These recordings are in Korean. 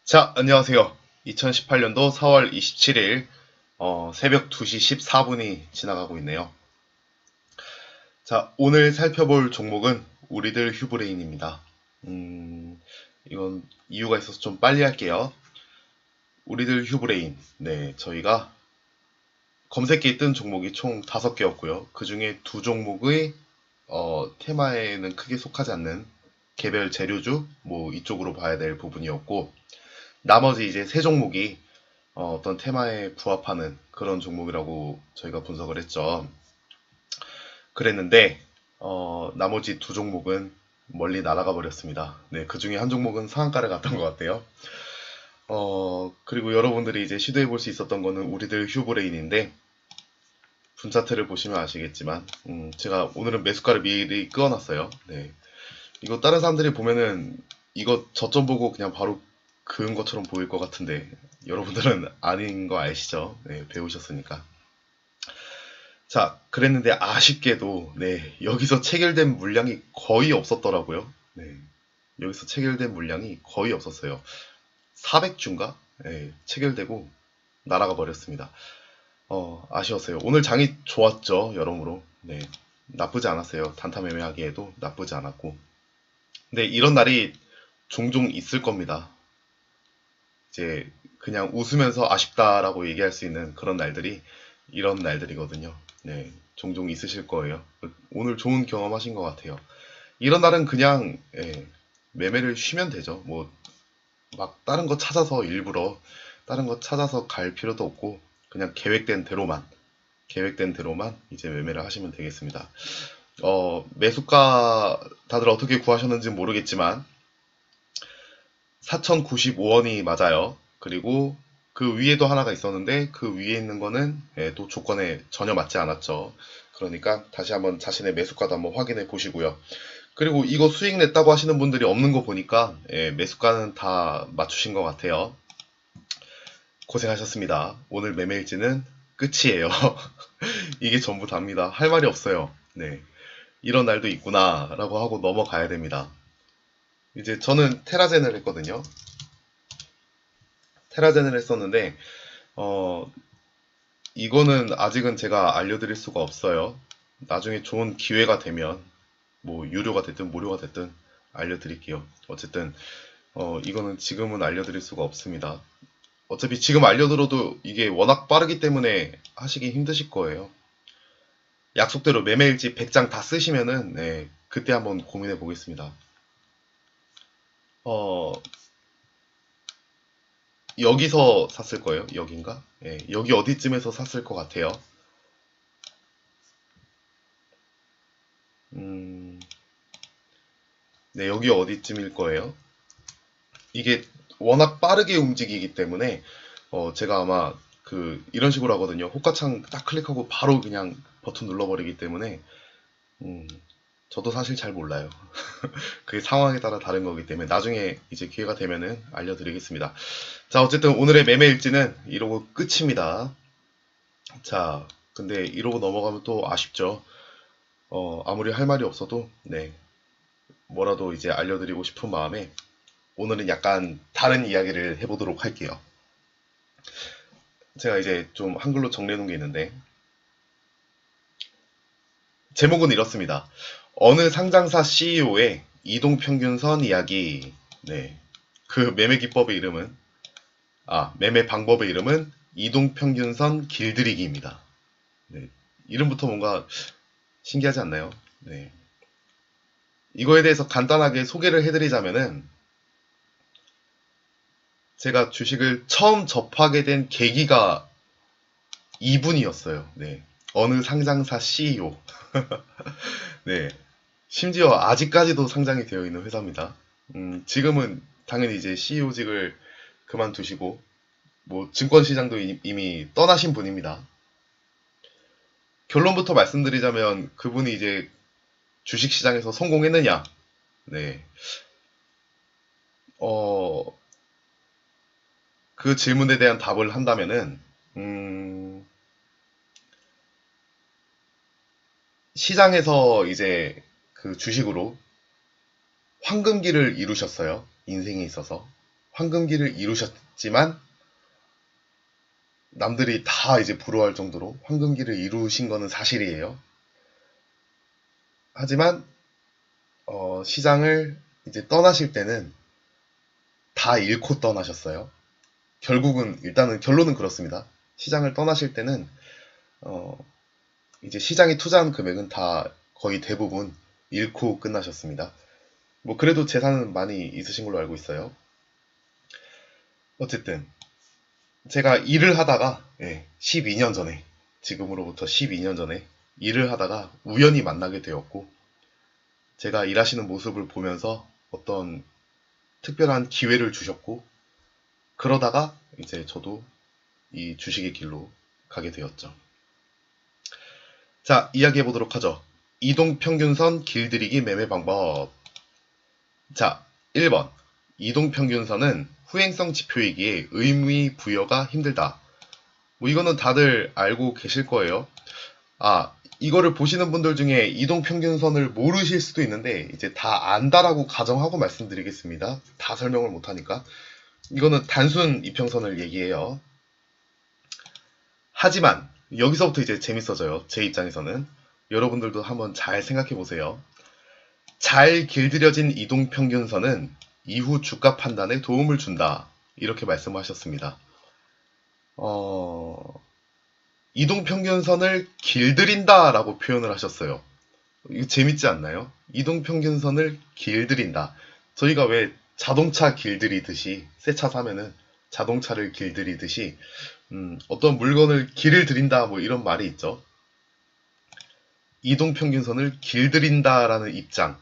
자, 안녕하세요. 2018년도 4월 27일 새벽 2시 14분이 지나가고 있네요. 자, 오늘 살펴볼 종목은 우리들 휴브레인입니다. 이건 이유가 있어서 좀 빨리 할게요. 우리들 휴브레인. 네, 저희가 검색기에 뜬 종목이 총 5개였고요. 그 중에 2종목의 테마에는 크게 속하지 않는 개별 재료주, 뭐 이쪽으로 봐야 될 부분이었고, 나머지 이제 3종목이 어떤 테마에 부합하는 그런 종목이라고 저희가 분석을 했죠. 그랬는데 나머지 2종목은 멀리 날아가 버렸습니다. 네, 그 중에 한 종목은 상한가를 갔던 것 같아요. 그리고 여러분들이 이제 시도해 볼 수 있었던 거는 우리들 휴브레인인데, 분차트를 보시면 아시겠지만, 제가 오늘은 매수가를 미리 끄어놨어요. 네. 이거 다른 사람들이 보면은 이거 저점 보고 그냥 바로 그은 것처럼 보일 것 같은데, 여러분들은 아닌 거 아시죠? 네, 배우셨으니까. 자, 그랬는데 아쉽게도, 네, 여기서 체결된 물량이 거의 없었더라고요. 네, 여기서 체결된 물량이 거의 없었어요. 400주인가? 네, 체결되고 날아가 버렸습니다. 아쉬웠어요. 오늘 장이 좋았죠, 여러모로. 네, 나쁘지 않았어요. 단타 매매하기에도 나쁘지 않았고. 근데 이런 날이 종종 있을 겁니다. 이제 그냥 웃으면서 아쉽다라고 얘기할 수 있는 그런 날들이 이런 날들이거든요. 네, 종종 있으실 거예요. 오늘 좋은 경험하신 것 같아요. 이런 날은 그냥 매매를 쉬면 되죠. 뭐 막 다른 거 찾아서 일부러 다른 거 찾아서 갈 필요도 없고 그냥 계획된 대로만 이제 매매를 하시면 되겠습니다. 매수가 다들 어떻게 구하셨는지 모르겠지만 4,095원이 맞아요. 그리고 그 위에도 하나가 있었는데 그 위에 있는 거는 또 조건에 전혀 맞지 않았죠. 그러니까 다시 한번 자신의 매수가도 한번 확인해 보시고요. 그리고 이거 수익 냈다고 하시는 분들이 없는 거 보니까 매수가는 다 맞추신 것 같아요. 고생하셨습니다. 오늘 매매일지는 끝이에요. 이게 전부 답니다. 할 말이 없어요. 네. 이런 날도 있구나 라고 하고 넘어가야 됩니다. 이제 저는 테라젠을 했거든요. 테라젠을 했었는데 이거는 아직은 제가 알려드릴 수가 없어요. 나중에 좋은 기회가 되면 뭐 유료가 됐든 무료가 됐든 알려드릴게요. 어쨌든 이거는 지금은 알려드릴 수가 없습니다. 어차피 지금 알려들어도 이게 워낙 빠르기 때문에 하시기 힘드실 거예요. 약속대로 매매일지 100장 다 쓰시면은 네, 그때 한번 고민해 보겠습니다. 어, 여기서 샀을 거예요. 여긴가? 예, 여기 어디쯤에서 샀을 것 같아요. 음, 네, 여기 어디쯤일 거예요. 이게 워낙 빠르게 움직이기 때문에 제가 아마 이런 식으로 하거든요. 호가창 딱 클릭하고 바로 그냥 버튼 눌러버리기 때문에 음, 저도 사실 잘 몰라요. 그게 상황에 따라 다른 거기 때문에 나중에 이제 기회가 되면은 알려드리겠습니다. 자, 어쨌든 오늘의 매매 일지는 이러고 끝입니다. 자, 근데 이러고 넘어가면 또 아쉽죠. 아무리 할 말이 없어도 네, 뭐라도 이제 알려드리고 싶은 마음에 오늘은 약간 다른 이야기를 해보도록 할게요. 제가 이제 좀 한글로 정리해 놓은 게 있는데, 제목은 이렇습니다. 어느 상장사 CEO의 이동평균선 이야기. 네. 그 매매 기법의 이름은, 매매 방법의 이름은 이동평균선 길들이기입니다. 네. 이름부터 뭔가 신기하지 않나요? 네. 이거에 대해서 간단하게 소개를 해드리자면은, 제가 주식을 처음 접하게 된 계기가 이분이었어요. 네. 어느 상장사 CEO. 네. 심지어 아직까지도 상장이 되어 있는 회사입니다. 지금은 당연히 이제 CEO직을 그만두시고, 뭐, 증권시장도 이미 떠나신 분입니다. 결론부터 말씀드리자면 그분이 이제 주식시장에서 성공했느냐? 네. 어, 그 질문에 대한 답을 한다면은, 시장에서 이제 그 주식으로 황금기를 이루셨어요. 인생에 있어서. 황금기를 이루셨지만 남들이 다 이제 부러워할 정도로 황금기를 이루신 거는 사실이에요. 하지만 시장을 이제 떠나실 때는 다 잃고 떠나셨어요. 결국은 일단은 결론은 그렇습니다. 시장을 떠나실 때는 이제 시장이 투자한 금액은 다 거의 대부분 잃고 끝나셨습니다. 뭐 그래도 재산은 많이 있으신 걸로 알고 있어요. 어쨌든 제가 일을 하다가 12년 전에, 지금으로부터 12년 전에 일을 하다가 우연히 만나게 되었고, 제가 일하시는 모습을 보면서 어떤 특별한 기회를 주셨고, 그러다가 이제 저도 이 주식의 길로 가게 되었죠. 자, 이야기해 보도록 하죠. 이동평균선 길들이기 매매 방법. 자, 1번. 이동평균선은 후행성 지표이기에 의미 부여가 힘들다. 뭐 이거는 다들 알고 계실 거예요. 이거를 보시는 분들 중에 이동평균선을 모르실 수도 있는데 이제 다 안다라고 가정하고 말씀드리겠습니다. 다 설명을 못하니까. 이거는 단순 이평선을 얘기해요. 하지만 여기서부터 이제 재밌어져요. 제 입장에서는. 여러분들도 한번 잘 생각해 보세요. 잘 길들여진 이동평균선은 이후 주가 판단에 도움을 준다. 이렇게 말씀하셨습니다. 이동평균선을 길들인다 라고 표현을 하셨어요. 이거 재밌지 않나요? 이동평균선을 길들인다. 저희가 왜 자동차 길들이듯이, 새 차 사면은 자동차를 길들이듯이, 어떤 물건을 길을 들인다, 뭐 이런 말이 있죠. 이동평균선을 길들인다라는 입장.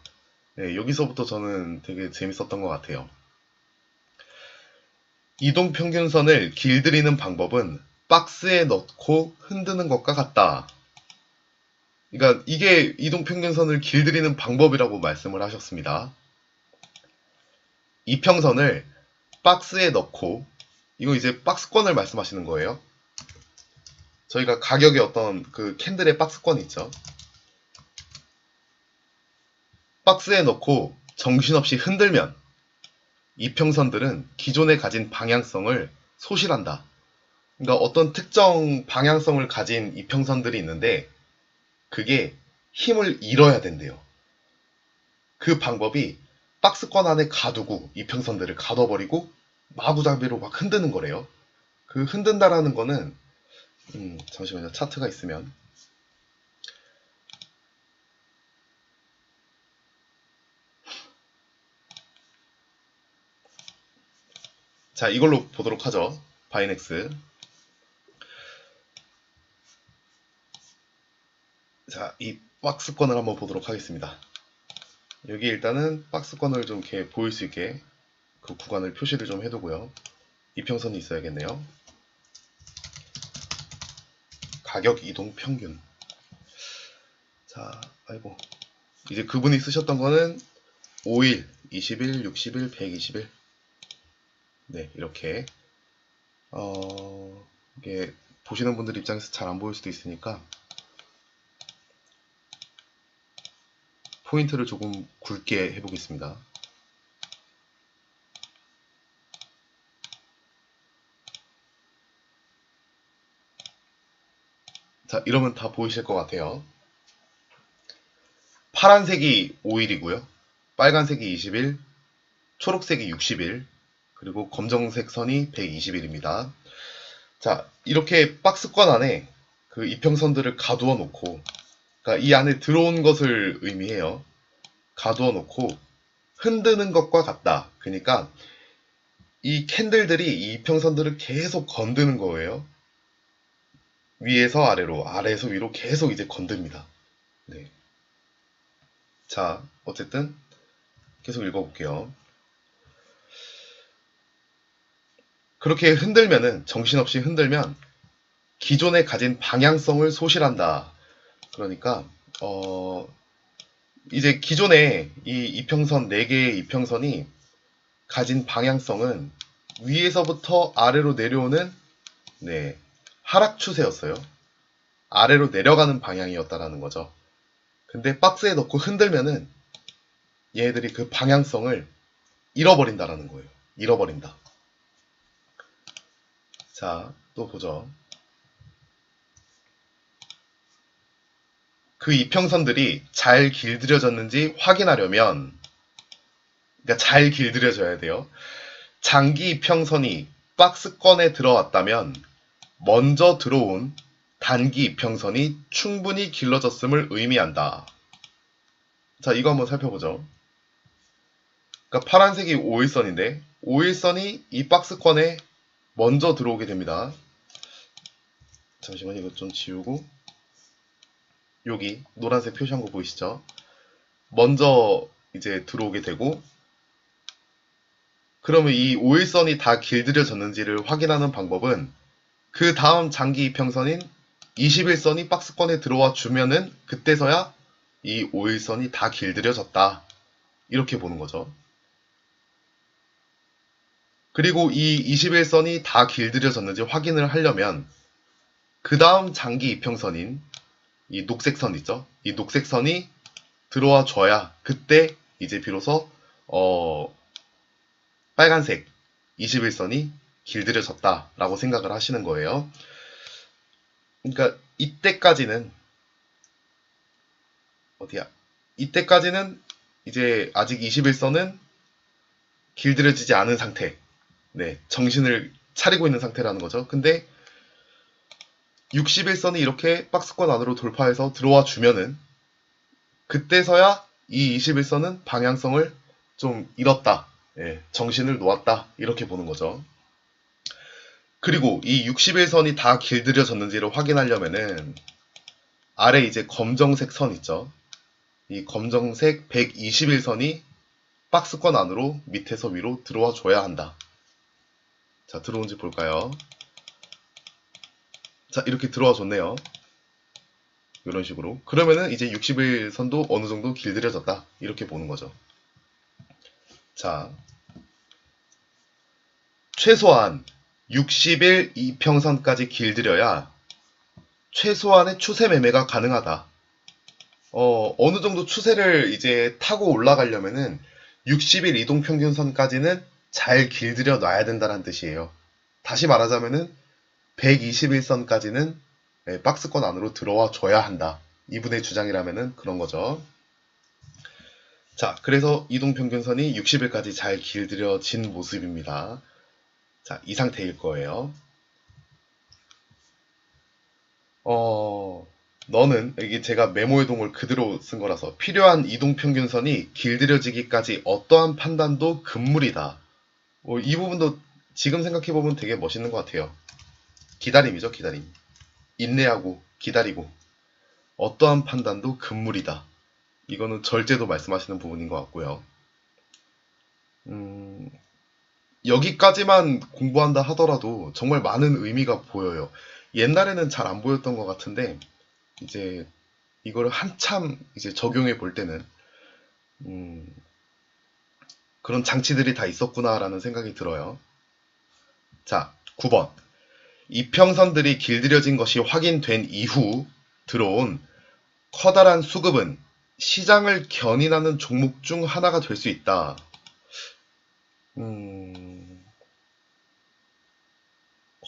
네, 여기서부터 저는 되게 재밌었던 것 같아요. 이동평균선을 길들이는 방법은 박스에 넣고 흔드는 것과 같다. 그러니까 이게 이동평균선을 길들이는 방법이라고 말씀을 하셨습니다. 이평선을 박스에 넣고, 이거 이제 박스권을 말씀하시는 거예요. 저희가 가격의 어떤 그 캔들의 박스권 있죠. 박스에 넣고 정신없이 흔들면 이평선들은 기존에 가진 방향성을 소실한다. 그러니까 어떤 특정 방향성을 가진 이평선들이 있는데 그게 힘을 잃어야 된대요. 그 방법이 박스권 안에 가두고 이평선들을 가둬버리고 마구잡이로 막 흔드는 거래요. 그 흔든다라는 거는 잠시만요. 차트가 있으면 자, 이걸로 보도록 하죠. 바이넥스. 자, 이 박스권을 한번 보도록 하겠습니다. 여기 일단은 박스권을 좀 이렇게 보일 수 있게 그 구간을 표시를 좀 해두고요. 이평선이 있어야겠네요. 가격 이동 평균. 자, 아이고. 이제 그분이 쓰셨던 거는 5일, 20일, 60일, 120일. 네, 이렇게. 이게 보시는 분들 입장에서 잘 안 보일 수도 있으니까 포인트를 조금 굵게 해보겠습니다. 자, 이러면 다 보이실 것 같아요. 파란색이 5일이고요. 빨간색이 20일, 초록색이 60일, 그리고 검정색 선이 120일입니다. 자, 이렇게 박스권 안에 그 이평선들을 가두어 놓고, 그러니까 이 안에 들어온 것을 의미해요. 가두어 놓고 흔드는 것과 같다. 그러니까 이 캔들들이 이 이평선들을 계속 건드는 거예요. 위에서 아래로, 아래에서 위로 계속 이제 건듭니다. 네. 자, 어쨌든 계속 읽어볼게요. 그렇게 흔들면은, 정신없이 흔들면 기존에 가진 방향성을 소실한다. 그러니까 이제 기존에 이 이평선, 4개의 이평선이 가진 방향성은 위에서부터 아래로 내려오는 하락 추세였어요. 아래로 내려가는 방향이었다라는 거죠. 근데 박스에 넣고 흔들면은 얘네들이 그 방향성을 잃어버린다라는 거예요. 잃어버린다. 자, 또 보죠. 그 이평선들이 잘 길들여졌는지 확인하려면, 그러니까 잘 길들여져야 돼요. 장기 이평선이 박스권에 들어왔다면 먼저 들어온 단기 이평선이 충분히 길러졌음을 의미한다. 자, 이거 한번 살펴보죠. 그러니까 파란색이 5일선인데 5일선이 이 박스권에 먼저 들어오게 됩니다. 잠시만 이거 좀 지우고, 여기 노란색 표시한 거 보이시죠? 먼저 이제 들어오게 되고, 그러면 이 5일선이 다 길들여졌는지를 확인하는 방법은 그 다음 장기 이평선인 21선이 박스권에 들어와 주면은 그때서야 이 5일선이 다 길들여졌다. 이렇게 보는 거죠. 그리고 이 21선이 다 길들여졌는지 확인을 하려면 그 다음 장기 이평선인 이 녹색선 있죠? 이 녹색선이 들어와 줘야 그때 이제 비로소 빨간색 21선이 길들여졌다라고 생각을 하시는 거예요. 그러니까 이때까지는 어디야? 이때까지는 이제 아직 21선은 길들여지지 않은 상태. 네, 정신을 차리고 있는 상태라는 거죠. 근데 61선이 이렇게 박스권 안으로 돌파해서 들어와 주면은 그때서야 이 21선은 방향성을 좀 잃었다. 예, 정신을 놓았다. 이렇게 보는 거죠. 그리고 이 61선이 다 길들여졌는지를 확인하려면은 아래 이제 검정색 선 있죠. 이 검정색 121선이 박스권 안으로 밑에서 위로 들어와 줘야 한다. 자, 들어온지 볼까요? 자, 이렇게 들어와 줬네요. 이런 식으로. 그러면은 이제 61선도 어느 정도 길들여졌다. 이렇게 보는 거죠. 자, 최소한 60일 이평선까지 길들여야 최소한의 추세 매매가 가능하다. 어느 정도 추세를 이제 타고 올라가려면은 60일 이동평균선까지는 잘 길들여 놔야 된다는 뜻이에요. 다시 말하자면은 121선까지는 박스권 안으로 들어와 줘야 한다. 이분의 주장이라면은 그런 거죠. 자, 그래서 이동평균선이 60일까지 잘 길들여진 모습입니다. 자, 이 상태일 거예요. 너는, 이게 제가 메모의 동을 그대로 쓴 거라서 필요한 이동평균선이 길들여지기까지 어떠한 판단도 금물이다. 이 부분도 지금 생각해보면 되게 멋있는 것 같아요. 기다림이죠, 기다림. 인내하고 기다리고 어떠한 판단도 금물이다. 이거는 절제도 말씀하시는 부분인 것 같고요. 여기까지만 공부한다 하더라도 정말 많은 의미가 보여요. 옛날에는 잘 안 보였던 것 같은데 이제 이거를 한참 이제 적용해 볼 때는 그런 장치들이 다 있었구나라는 생각이 들어요. 자, 9번. 이평선들이 길들여진 것이 확인된 이후 들어온 커다란 수급은 시장을 견인하는 종목 중 하나가 될 수 있다.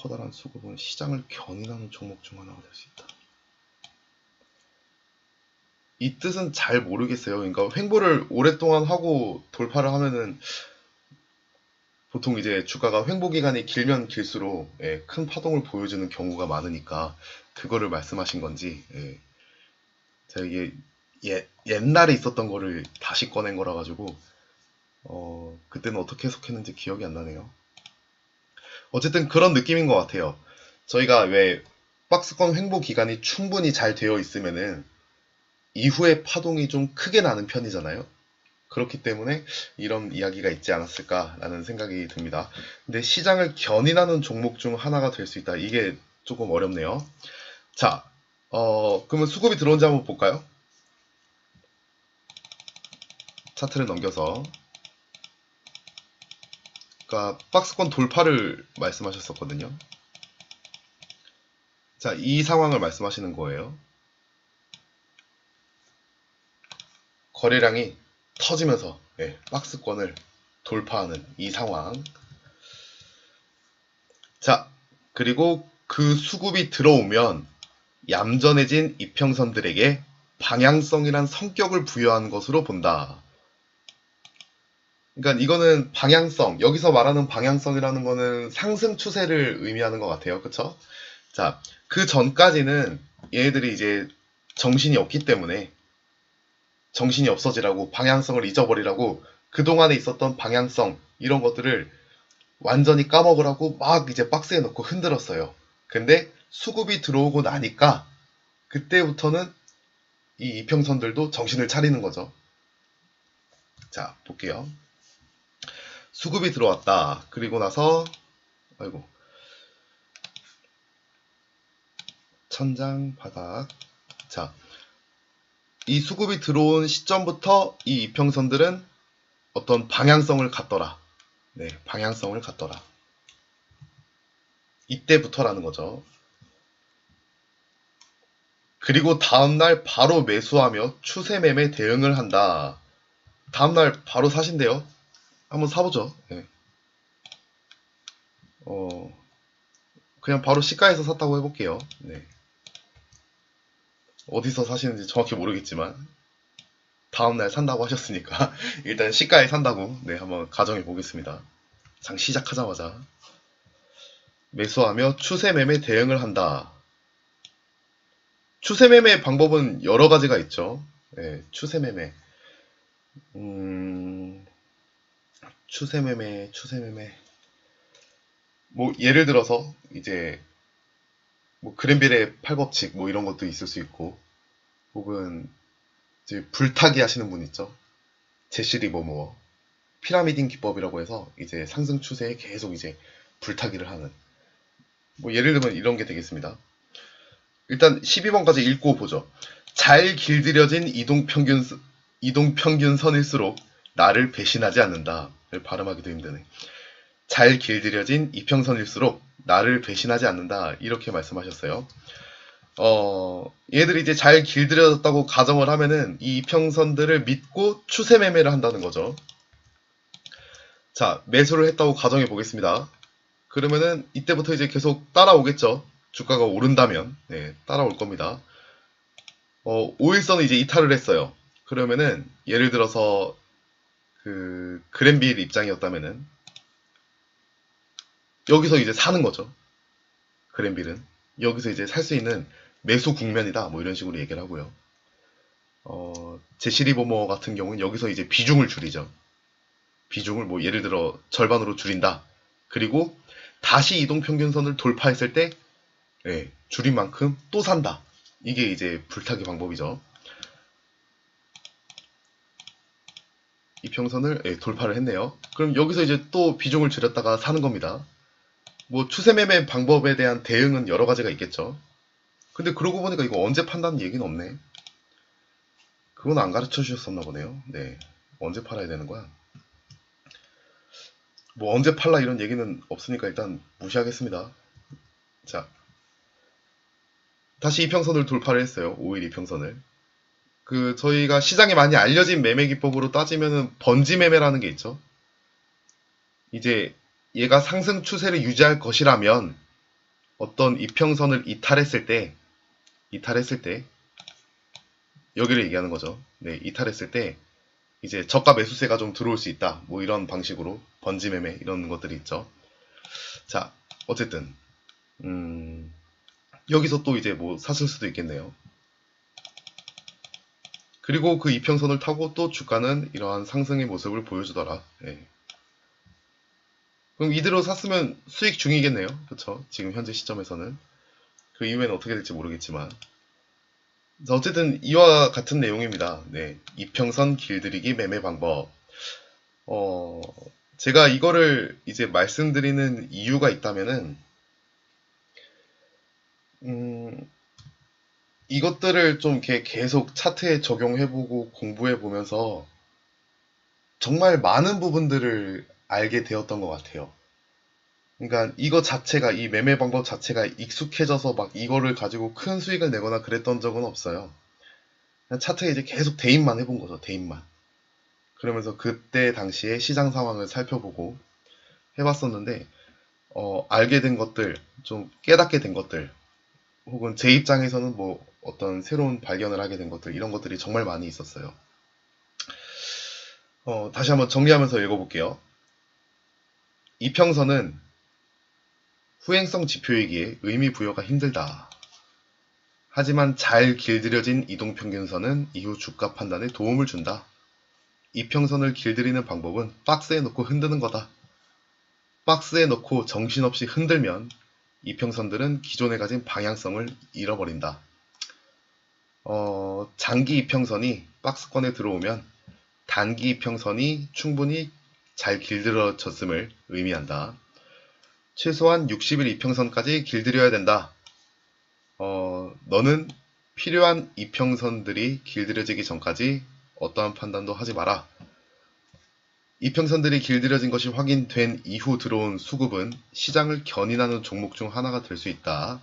커다란 수급은 시장을 견인하는 종목 중 하나가 될 수 있다. 이 뜻은 잘 모르겠어요. 그러니까 횡보를 오랫동안 하고 돌파를 하면은 보통 이제 주가가 횡보 기간이 길면 길수록 큰 파동을 보여주는 경우가 많으니까 그거를 말씀하신 건지, 제가 이게 옛날에 있었던 거를 다시 꺼낸 거라 가지고 그때는 어떻게 해석했는지 기억이 안 나네요. 어쨌든 그런 느낌인 것 같아요. 저희가 왜 박스권 횡보 기간이 충분히 잘 되어 있으면은 이후에 파동이 좀 크게 나는 편이잖아요. 그렇기 때문에 이런 이야기가 있지 않았을까라는 생각이 듭니다. 근데 시장을 견인하는 종목 중 하나가 될 수 있다. 이게 조금 어렵네요. 자, 그러면 수급이 들어온지 한번 볼까요? 차트를 넘겨서. 그러니까 박스권 돌파를 말씀하셨었거든요. 자, 이 상황을 말씀하시는 거예요. 거래량이 터지면서 박스권을 돌파하는 이 상황. 자, 그리고 그 수급이 들어오면 얌전해진 이평선들에게 방향성이란 성격을 부여한 것으로 본다. 그러니까 이거는 방향성, 여기서 말하는 방향성이라는 거는 상승 추세를 의미하는 것 같아요. 그쵸? 자, 그 전까지는 얘네들이 이제 정신이 없기 때문에 정신이 없어지라고 방향성을 잊어버리라고 그동안에 있었던 방향성 이런 것들을 완전히 까먹으라고 막 이제 박스에 넣고 흔들었어요. 근데 수급이 들어오고 나니까 그때부터는 이 이평선들도 정신을 차리는 거죠. 자, 볼게요. 수급이 들어왔다. 그리고 나서 아이고 천장 바닥. 자, 이 수급이 들어온 시점부터 이 이평선들은 어떤 방향성을 갖더라. 네, 방향성을 갖더라. 이때부터라는 거죠. 그리고 다음날 바로 매수하며 추세 매매 대응을 한다. 다음날 바로 사신대요. 한번 사보죠. 네. 그냥 바로 시가에서 샀다고 해볼게요. 네. 어디서 사시는지 정확히 모르겠지만 다음날 산다고 하셨으니까 일단 시가에 산다고 네 한번 가정해 보겠습니다. 장 시작하자마자 매수하며 추세 매매 대응을 한다. 추세 매매 방법은 여러 가지가 있죠. 네, 추세 매매. 추세 매매. 뭐 예를 들어서 이제 뭐 그랜빌의 팔법칙 뭐 이런 것도 있을 수 있고 혹은 이제 불타기 하시는 분 있죠. 제시 리버모어 피라미딩 기법이라고 해서 이제 상승 추세에 계속 이제 불타기를 하는 뭐 예를 들면 이런 게 되겠습니다. 일단 12번까지 읽고 보죠. 잘 길들여진 이동평균선일수록 나를 배신하지 않는다. 발음하기도 힘드네. 잘 길들여진 이평선일수록 나를 배신하지 않는다. 이렇게 말씀하셨어요. 얘들이 이제 잘 길들여졌다고 가정을 하면은 이 이평선들을 믿고 추세 매매를 한다는 거죠. 자, 매수를 했다고 가정해 보겠습니다. 그러면은 이때부터 이제 계속 따라오겠죠. 주가가 오른다면 네, 따라올 겁니다. 5일선은 이제 이탈을 했어요. 그러면은 예를 들어서 그 그랜빌 입장이었다면은 여기서 이제 사는 거죠. 그랜빌은 여기서 이제 살 수 있는 매수 국면이다. 뭐 이런 식으로 얘기를 하고요. 제시리버머 같은 경우는 여기서 이제 비중을 줄이죠. 비중을 뭐 예를 들어 절반으로 줄인다. 그리고 다시 이동평균선을 돌파했을 때 예, 줄인 만큼 또 산다. 이게 이제 불타기 방법이죠. 이평선을 예, 돌파를 했네요. 그럼 여기서 이제 또 비중을 줄였다가 사는 겁니다. 뭐 추세매매 방법에 대한 대응은 여러 가지가 있겠죠. 근데 그러고 보니까 이거 언제 판다는 얘기는 없네. 그건 안 가르쳐 주셨었나 보네요. 네. 언제 팔아야 되는 거야? 뭐 언제 팔라 이런 얘기는 없으니까 일단 무시하겠습니다. 자, 다시 이평선을 돌파를 했어요. 5일 이평선을. 그 저희가 시장에 많이 알려진 매매 기법으로 따지면은 번지 매매라는 게 있죠. 이제 얘가 상승 추세를 유지할 것이라면 어떤 이평선을 이탈했을 때 여기를 얘기하는 거죠. 네, 이탈했을 때 이제 저가 매수세가 좀 들어올 수 있다. 뭐 이런 방식으로 번지 매매 이런 것들이 있죠. 자, 어쨌든 여기서 또 이제 뭐 샀을 수도 있겠네요. 그리고 그 이평선을 타고 또 주가는 이러한 상승의 모습을 보여주더라. 네. 그럼 이대로 샀으면 수익 중이겠네요. 그쵸? 지금 현재 시점에서는. 그 이후에는 어떻게 될지 모르겠지만. 어쨌든 이와 같은 내용입니다. 네. 이평선 길들이기 매매 방법. 제가 이거를 이제 말씀드리는 이유가 있다면은, 이것들을 좀 이렇게 계속 차트에 적용해보고 공부해보면서 정말 많은 부분들을 알게 되었던 것 같아요. 그러니까 이거 자체가 이 매매 방법 자체가 익숙해져서 막 이거를 가지고 큰 수익을 내거나 그랬던 적은 없어요. 그냥 차트에 이제 계속 대입만 해본 거죠. 대입만. 그러면서 그때 당시에 시장 상황을 살펴보고 해봤었는데 알게 된 것들, 좀 깨닫게 된 것들, 혹은 제 입장에서는 뭐 어떤 새로운 발견을 하게 된 것들, 이런 것들이 정말 많이 있었어요. 다시 한번 정리하면서 읽어볼게요. 이평선은 후행성 지표이기에 의미 부여가 힘들다. 하지만 잘 길들여진 이동평균선은 이후 주가 판단에 도움을 준다. 이평선을 길들이는 방법은 박스에 넣고 흔드는 거다. 박스에 넣고 정신없이 흔들면 이평선들은 기존에 가진 방향성을 잃어버린다. 장기 이평선이 박스권에 들어오면 단기 이평선이 충분히 잘 길들여졌음을 의미한다. 최소한 60일 이평선까지 길들여야 된다. 너는 필요한 이평선들이 길들여지기 전까지 어떠한 판단도 하지 마라. 이평선들이 길들여진 것이 확인된 이후 들어온 수급은 시장을 견인하는 종목 중 하나가 될 수 있다.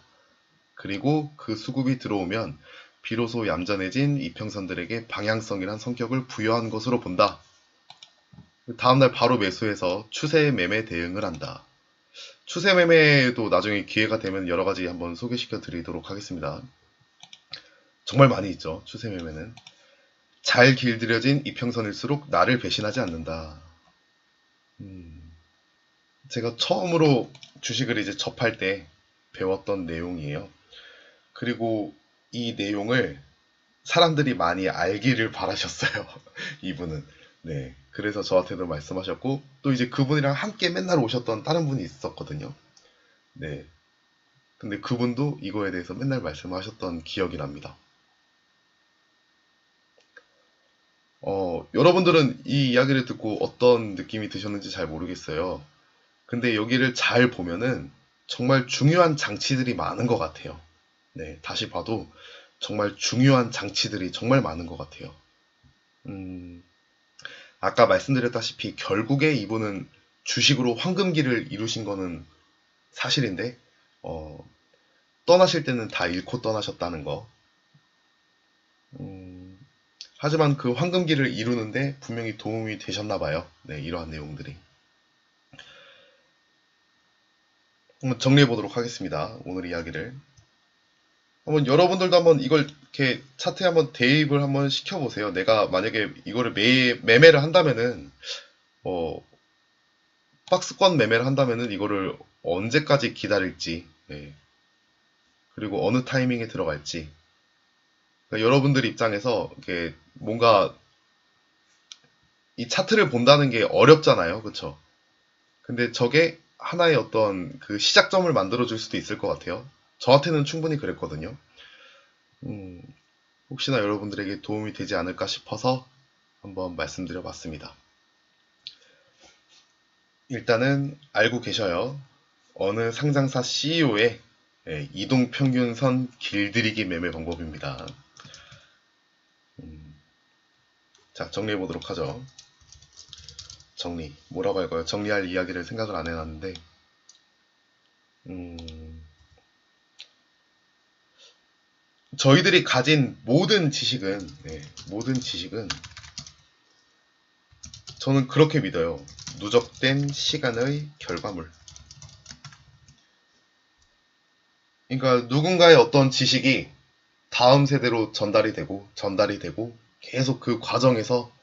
그리고 그 수급이 들어오면 비로소 얌전해진 이평선들에게 방향성이란 성격을 부여한 것으로 본다. 다음날 바로 매수해서 추세 매매 대응을 한다. 추세 매매도 나중에 기회가 되면 여러 가지 한번 소개시켜 드리도록 하겠습니다. 정말 많이 있죠. 추세 매매는. 잘 길들여진 이평선일수록 나를 배신하지 않는다. 제가 처음으로 주식을 이제 접할 때 배웠던 내용이에요. 그리고 이 내용을 사람들이 많이 알기를 바라셨어요. 이분은. 네. 그래서 저한테도 말씀하셨고, 또 이제 그분이랑 함께 맨날 오셨던 다른 분이 있었거든요. 네. 근데 그분도 이거에 대해서 맨날 말씀하셨던 기억이 납니다. 여러분들은 이 이야기를 듣고 어떤 느낌이 드셨는지 잘 모르겠어요. 근데 여기를 잘 보면은 정말 중요한 장치들이 많은 것 같아요. 네, 다시 봐도 정말 중요한 장치들이 정말 많은 것 같아요. 아까 말씀드렸다시피 결국에 이분은 주식으로 황금기를 이루신 거는 사실인데, 떠나실 때는 다 잃고 떠나셨다는 거. 하지만 그 황금기를 이루는데 분명히 도움이 되셨나 봐요. 네, 이러한 내용들이. 한번 정리해 보도록 하겠습니다. 오늘 이야기를. 한번 여러분들도 한번 이걸 이렇게 차트에 한번 대입을 한번 시켜보세요. 내가 만약에 이거를 매매를 한다면은, 박스권 매매를 한다면은 이거를 언제까지 기다릴지, 네. 그리고 어느 타이밍에 들어갈지. 그러니까 여러분들 입장에서 이게 뭔가 이 차트를 본다는 게 어렵잖아요. 그쵸? 근데 저게 하나의 어떤 그 시작점을 만들어줄 수도 있을 것 같아요. 저한테는 충분히 그랬거든요. 혹시나 여러분들에게 도움이 되지 않을까 싶어서 한번 말씀드려 봤습니다. 일단은 알고 계셔요. 어느 상장사 CEO의 이동평균선 길들이기 매매 방법입니다. 자, 정리해 보도록 하죠. 정리. 뭐라고 할까요? 정리할 이야기를 생각을 안 해놨는데, 저희들이 가진 모든 지식은, 모든 지식은, 저는 그렇게 믿어요. 누적된 시간의 결과물. 그러니까 누군가의 어떤 지식이 다음 세대로 전달이 되고, 계속 그 과정에서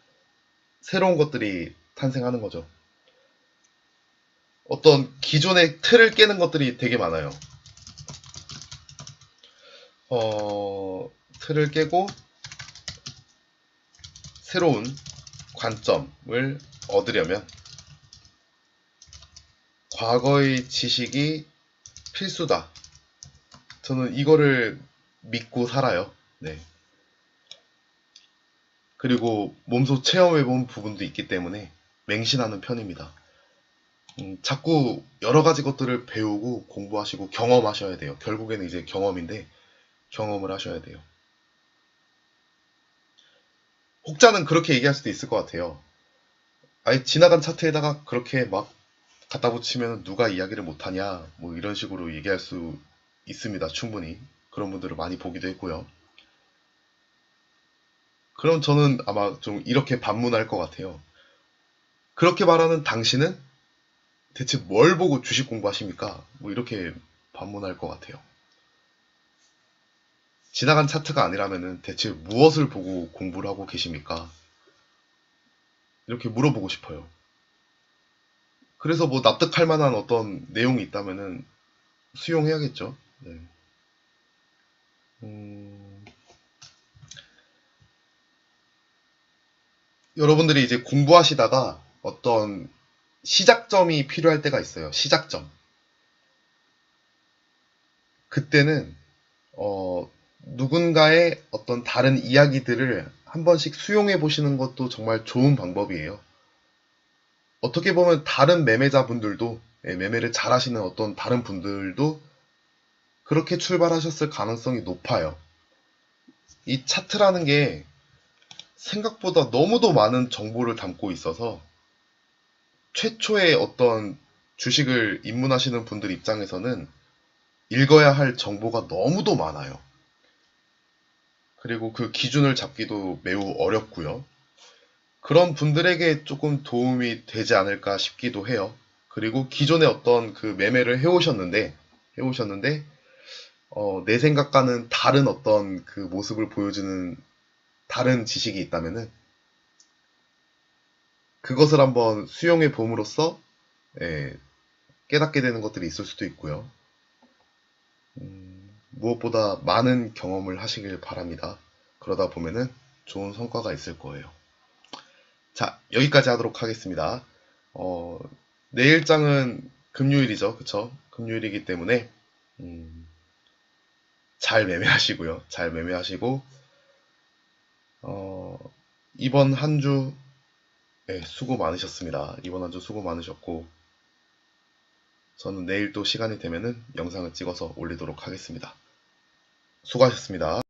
새로운 것들이 탄생하는 거죠. 어떤 기존의 틀을 깨는 것들이 되게 많아요. 틀을 깨고 새로운 관점을 얻으려면 과거의 지식이 필수다. 저는 이거를 믿고 살아요. 네. 그리고 몸소 체험해본 부분도 있기 때문에 맹신하는 편입니다. 자꾸 여러 가지 것들을 배우고 공부하시고 경험하셔야 돼요. 결국에는 이제 경험인데 경험을 하셔야 돼요. 혹자는 그렇게 얘기할 수도 있을 것 같아요. 아예 지나간 차트에다가 그렇게 막 갖다 붙이면 누가 이야기를 못하냐 뭐 이런 식으로 얘기할 수 있습니다. 충분히. 그런 분들을 많이 보기도 했고요. 그럼 저는 아마 좀 이렇게 반문할 것 같아요. 그렇게 말하는 당신은 대체 뭘 보고 주식 공부하십니까? 뭐 이렇게 반문할 것 같아요. 지나간 차트가 아니라면은 대체 무엇을 보고 공부를 하고 계십니까? 이렇게 물어보고 싶어요. 그래서 뭐 납득할 만한 어떤 내용이 있다면은 수용해야겠죠. 네. 음, 여러분들이 이제 공부하시다가 어떤 시작점이 필요할 때가 있어요. 시작점. 그때는 누군가의 어떤 다른 이야기들을 한 번씩 수용해 보시는 것도 정말 좋은 방법이에요. 어떻게 보면 다른 매매자분들도 매매를 잘 하시는 어떤 다른 분들도 그렇게 출발하셨을 가능성이 높아요. 이 차트라는 게 생각보다 너무도 많은 정보를 담고 있어서 최초의 어떤 주식을 입문하시는 분들 입장에서는 읽어야 할 정보가 너무도 많아요. 그리고 그 기준을 잡기도 매우 어렵고요. 그런 분들에게 조금 도움이 되지 않을까 싶기도 해요. 그리고 기존에 어떤 그 매매를 해오셨는데, 내 생각과는 다른 어떤 그 모습을 보여주는 다른 지식이 있다면은, 그것을 한번 수용해 봄으로써, 예, 깨닫게 되는 것들이 있을 수도 있고요. 무엇보다 많은 경험을 하시길 바랍니다. 그러다 보면은 좋은 성과가 있을 거예요. 자, 여기까지 하도록 하겠습니다. 어, 내일장은 금요일이죠. 그쵸? 금요일이기 때문에, 음, 잘 매매하시고요. 잘 매매하시고, 어, 이번 한 주, 수고 많으셨습니다. 이번 한 주 수고 많으셨고, 저는 내일 또 시간이 되면은 영상을 찍어서 올리도록 하겠습니다. 수고하셨습니다.